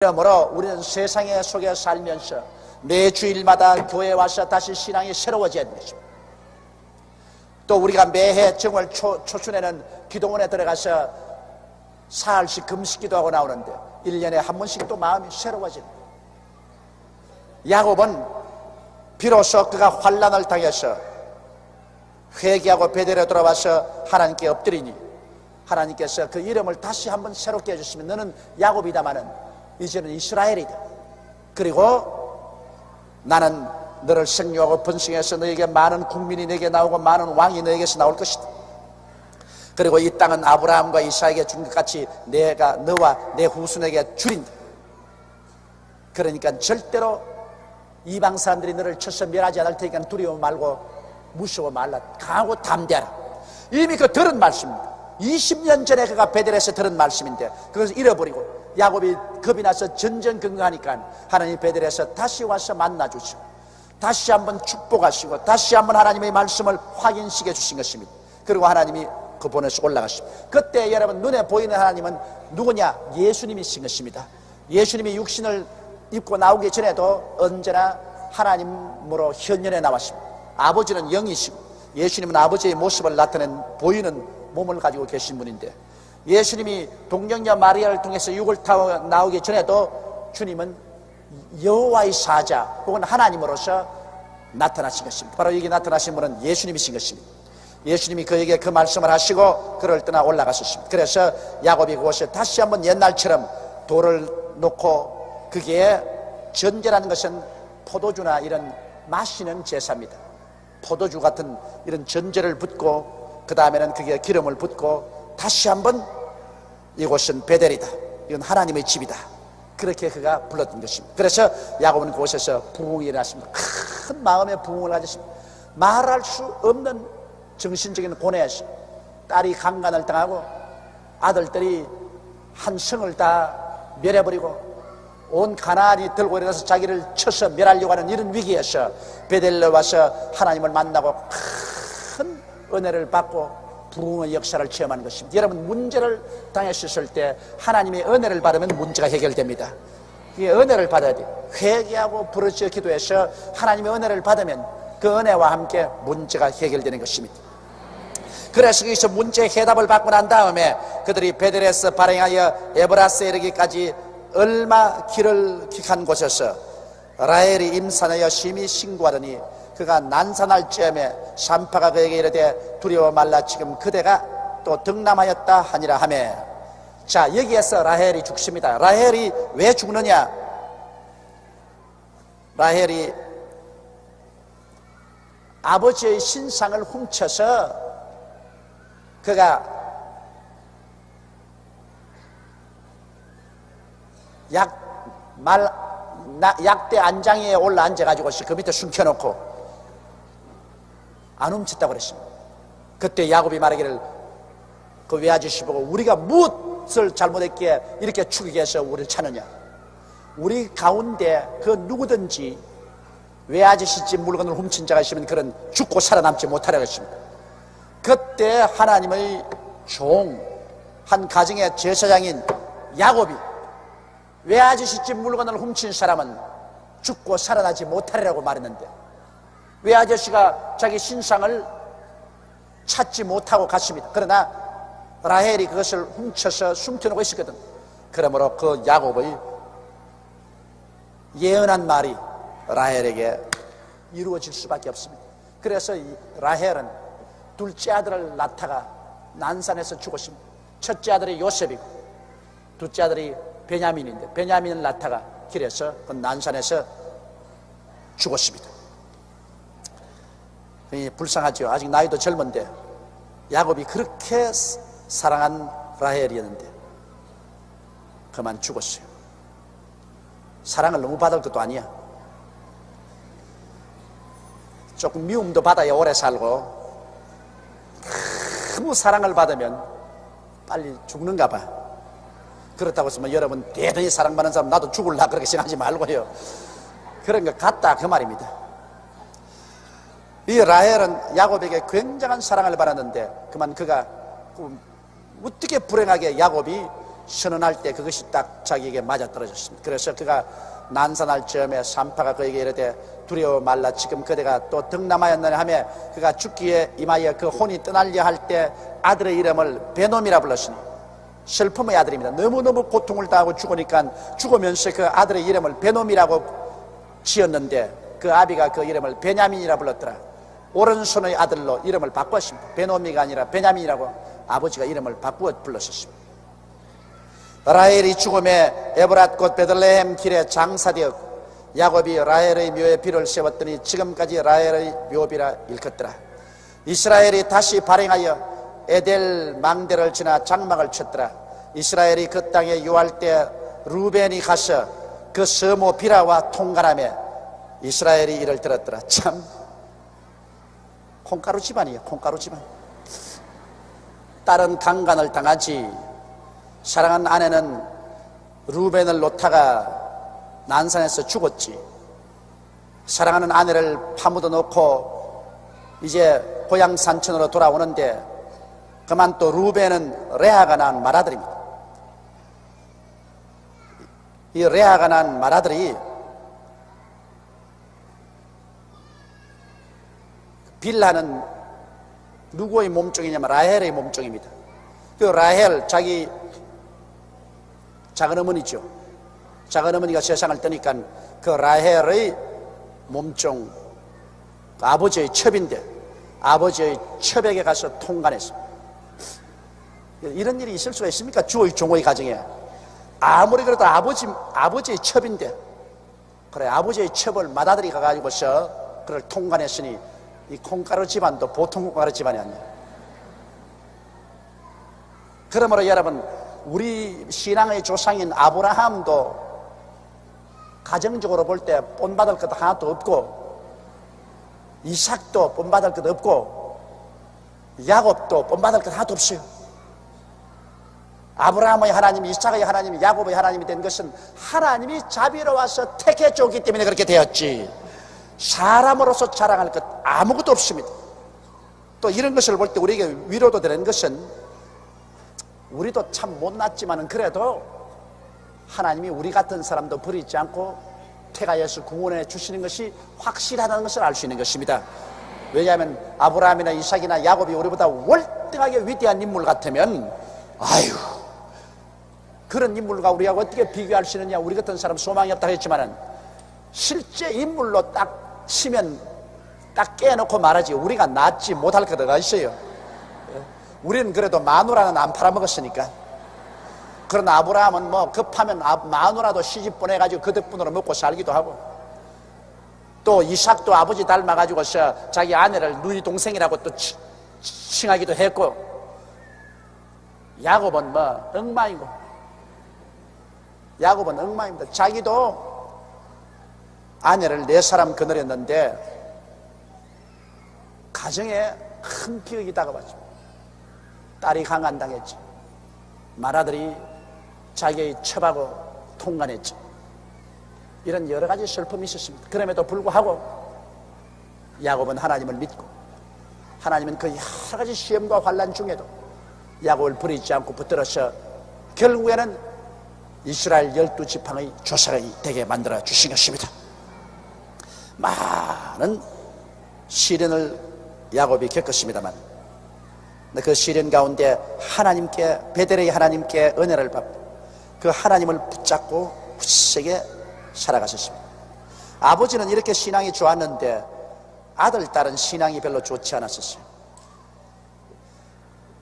그러므로 우리는 세상의 속에 살면서 매 주일마다 교회에 와서 다시 신앙이 새로워져야 되는 것입니다. 또 우리가 매해 정월 초춘에는 기도원에 들어가서 사흘씩 금식기도 하고 나오는데 1년에 한 번씩 또 마음이 새로워집니다. 야곱은 비로소 그가 환난을 당해서 회개하고 베델에 돌아와서 하나님께 엎드리니 하나님께서 그 이름을 다시 한번 새롭게 해주시면 너는 야곱이다마는 이제는 이스라엘이다. 그리고 나는 너를 생육하고 번성해서 너에게 많은 국민이 내게 나오고 많은 왕이 너에게서 나올 것이다. 그리고 이 땅은 아브라함과 이삭에게 준 것 같이 내가 너와 내 후손에게 주린다. 그러니까 절대로 이방 사람들이 너를 쳐서 멸하지 않을 테니까 두려워 말고 무서워 말라. 강하고 담대하라. 이미 그 들은 말씀입니다. 20년 전에 그가 베델에서 들은 말씀인데 그것을 잃어버리고 야곱이 겁이 나서 전전긍긍하니까 하나님 베델에서 다시 와서 만나주시고 다시 한번 축복하시고 다시 한번 하나님의 말씀을 확인시켜 주신 것입니다. 그리고 하나님이 그 본에서 올라가십니다. 그때 여러분 눈에 보이는 하나님은 누구냐? 예수님이신 것입니다. 예수님이 육신을 입고 나오기 전에도 언제나 하나님으로 현현에 나왔습니다. 아버지는 영이시고 예수님은 아버지의 모습을 나타낸 보이는 몸을 가지고 계신 분인데 예수님이 동정녀 마리아를 통해서 육을 타고 나오기 전에도 주님은 여호와의 사자 혹은 하나님으로서 나타나신 것입니다. 바로 여기 나타나신 분은 예수님이신 것입니다. 예수님이 그에게 그 말씀을 하시고 그를 떠나 올라가셨습니다. 그래서 야곱이 그곳에 다시 한번 옛날처럼 돌을 놓고 거기에 전제라는 것은 포도주나 이런 마시는 제사입니다. 포도주 같은 이런 전제를 붓고 그 다음에는 거기에 기름을 붓고 다시 한번 이곳은 베델이다. 이건 하나님의 집이다. 그렇게 그가 불렀던 것입니다. 그래서 야곱은 그곳에서 부흥이 일어났습니다. 큰 마음의 부흥을 가졌습니다. 말할 수 없는 정신적인 고뇌에서 딸이 강간을 당하고 아들들이 한 성을 다 멸해버리고 온 가나안이 들고 일어나서 자기를 쳐서 멸하려고 하는 이런 위기에서 베델에 와서 하나님을 만나고 큰 은혜를 받고 부흥의 역사를 체험하는 것입니다. 여러분 문제를 당했을 때 하나님의 은혜를 받으면 문제가 해결됩니다. 이 은혜를 받아야 돼요. 회개하고 부르짖어 기도해서 하나님의 은혜를 받으면 그 은혜와 함께 문제가 해결되는 것입니다. 그래서 여기서 문제의 해답을 받고 난 다음에 그들이 베델에서 발행하여 에브라스에 이르기까지 얼마 길을 한 곳에서 라헬이 임산하여 심히 신고하더니 그가 난산할 즈음에 산파가 그에게 이르되 두려워 말라 지금 그대가 또 득남하였다 하니라 하매. 자, 여기에서 라헬이 죽습니다. 라헬이 왜 죽느냐? 라헬이 아버지의 신상을 훔쳐서 그가 약대 안장에 올라 앉아가지고 그 밑에 숨겨놓고 안 훔쳤다고 그랬습니다. 그때 야곱이 말하기를 그 외아저씨 보고 우리가 무엇을 잘못했기에 이렇게 죽이게 해서 우리를 찾느냐? 우리 가운데 그 누구든지 외아저씨 집 물건을 훔친 자가 있으면 그런 죽고 살아남지 못하라고 했습니다. 그때 하나님의 종, 한 가정의 제사장인 야곱이 외아저씨 집 물건을 훔친 사람은 죽고 살아나지 못하리라고 말했는데 외아저씨가 자기 신상을 찾지 못하고 갔습니다. 그러나 라헬이 그것을 훔쳐서 숨겨놓고 있었거든. 그러므로 그 야곱의 예언한 말이 라헬에게 이루어질 수밖에 없습니다. 그래서 라헬은 둘째 아들을 낳다가 난산에서 죽었습니다. 첫째 아들이 요셉이고 둘째 아들이 베냐민인데 베냐민을 낳다가 길에서 그 난산에서 죽었습니다. 불쌍하죠. 아직 나이도 젊은데 야곱이 그렇게 사랑한 라헬이었는데 그만 죽었어요. 사랑을 너무 받을 것도 아니야. 조금 미움도 받아야 오래 살고 너무 사랑을 받으면 빨리 죽는가 봐. 그렇다고 해서 여러분 대단히 사랑받는 사람 나도 죽을라 그렇게 생각하지 말고요. 그런 것 같다 그 말입니다. 이 라헬은 야곱에게 굉장한 사랑을 받았는데 그만 그가 어떻게 불행하게 야곱이 선언할 때 그것이 딱 자기에게 맞아떨어졌습니다. 그래서 그가 난산할 즈음에 산파가 그에게 이르되 두려워 말라. 지금 그대가 또 덕남하였느냐 하며 그가 죽기에 임하여 그 혼이 떠날려 할 때 아들의 이름을 베놈이라 불렀으니 슬픔의 아들입니다. 너무너무 고통을 당하고 죽으니까 죽으면서 그 아들의 이름을 베놈이라고 지었는데 그 아비가 그 이름을 베냐민이라 불렀더라. 오른손의 아들로 이름을 바꾸었습니다. 베노미가 아니라 베냐민이라고 아버지가 이름을 바꾸어 불렀습니다. 라헬이 죽음에 에브랏 곧 베들레헴 길에 장사되었고 야곱이 라헬의 묘에 비를 세웠더니 지금까지 라헬의 묘비라 일컫더라. 이스라엘이 다시 발행하여 에델 망대를 지나 장막을 쳤더라. 이스라엘이 그 땅에 유할 때 루벤이 가서 그 서모 비라와 통관하며 이스라엘이 이를 들었더라. 참 콩가루 집안이에요. 콩가루 집안. 딸은 강간을 당하지 사랑한 아내는 루벤을 놓다가 난산에서 죽었지. 사랑하는 아내를 파묻어 놓고 이제 고향 산천으로 돌아오는데 그만 또 루벤은 레아가 낳은 맏아들입니다. 이 레아가 낳은 맏아들이 빌하는 누구의 몸종이냐면 라헬의 몸종입니다. 그 라헬 자기 작은 어머니죠. 작은 어머니가 세상을 떠니까 그 라헬의 몸종 아버지의 첩인데 아버지의 첩에게 가서 통관했습니다. 이런 일이 있을 수가 있습니까? 주의 종의 가정에 아무리 그래도 아버지의 첩인데 그래 아버지의 첩을 맏아들이 가가지고서 그를 통관했으니 이 콩가루 집안도 보통 콩가루 집안이 아니에요. 그러므로 여러분 우리 신앙의 조상인 아브라함도 가정적으로 볼 때 본받을 것 하나도 없고 이삭도 본받을 것 없고 야곱도 본받을 것 하나도 없어요. 아브라함의 하나님, 이삭의 하나님, 야곱의 하나님이 된 것은 하나님이 자비로워서 택해 줬기 때문에 그렇게 되었지 사람으로서 자랑할 것 아무것도 없습니다. 또 이런 것을 볼 때 우리에게 위로도 되는 것은 우리도 참 못났지만은 그래도 하나님이 우리 같은 사람도 버리지 않고 태가에서 구원해 주시는 것이 확실하다는 것을 알 수 있는 것입니다. 왜냐하면 아브라함이나 이삭이나 야곱이 우리보다 월등하게 위대한 인물 같으면 아유 그런 인물과 우리하고 어떻게 비교할 수 있느냐 우리 같은 사람 소망이 없다고 했지만은 실제 인물로 딱 치면 딱 깨놓고 말하지 우리가 낫지 못할 거가 있어요. 우리는 그래도 마누라는 안 팔아먹었으니까. 그러나 아브라함은 뭐 급하면 마누라도 시집 보내가지고 그 덕분으로 먹고 살기도 하고 또 이삭도 아버지 닮아가지고서 자기 아내를 누이 동생이라고 또 칭하기도 했고 야곱은 뭐 엉망이고 야곱은 엉망입니다. 자기도 아내를 4사람 거느렸는데 가정에 큰 비극이 다가왔죠. 딸이 강간당했지. 맏아들이 자기의 첩하고 통관했지. 이런 여러 가지 슬픔이 있었습니다. 그럼에도 불구하고 야곱은 하나님을 믿고 하나님은 그 여러 가지 시험과 환난 중에도 야곱을 버리지 않고 붙들어서 결국에는 이스라엘 12지팡의 조상이 되게 만들어 주신 것입니다. 많은 시련을 야곱이 겪었습니다만 그 시련 가운데 하나님께 베델의 하나님께 은혜를 받고 그 하나님을 붙잡고 굳세게 살아가셨습니다. 아버지는 이렇게 신앙이 좋았는데 아들 딸은 신앙이 별로 좋지 않았었어요.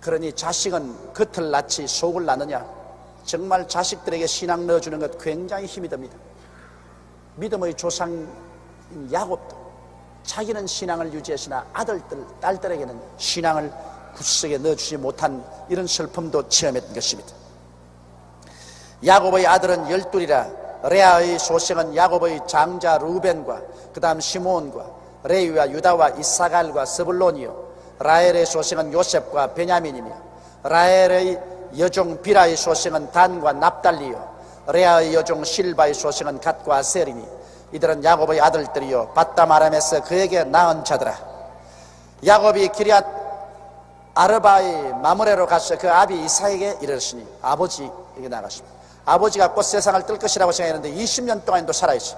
그러니 자식은 겉을 낳지 속을 낳느냐. 정말 자식들에게 신앙 넣어주는 것 굉장히 힘이 듭니다. 믿음의 조상인 야곱도 자기는 신앙을 유지했으나 아들들 딸들에게는 신앙을 굳세게 넣어주지 못한 이런 슬픔도 체험했던 것입니다. 야곱의 아들은 12이라 레아의 소생은 야곱의 장자 루벤과 그 다음 시므온과 레위와 유다와 이사갈과 스불론이요 라헬의 소생은 요셉과 베냐민이며 라헬의 여종 비라의 소생은 단과 납달리요 레아의 여종 실바의 소생은 갓과 아셀이니 이들은 야곱의 아들들이요 바담 아람에서 그에게 낳은 자더라. 야곱이 기럇 아르바의 마므레로 가서 그 아비 이삭에게 이르시니 아버지 이게 나갔습니다. 아버지가 곧 세상을 뜰 것이라고 생각했는데 20년 동안도 살아있어.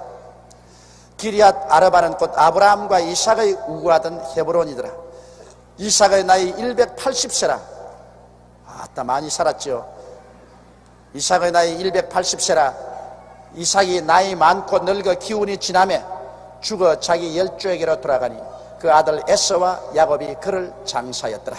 기리앗 아르바는 곧 아브라함과 이삭의 우구하던 헤브론이더라. 이삭의 나이 180세라. 아따 많이 살았죠. 이삭의 나이 180세라. 이삭이 나이 많고 늙어 기운이 지나며 죽어 자기 열조에게로 돌아가니 그 아들 에서와 야곱이 그를 장사였더라.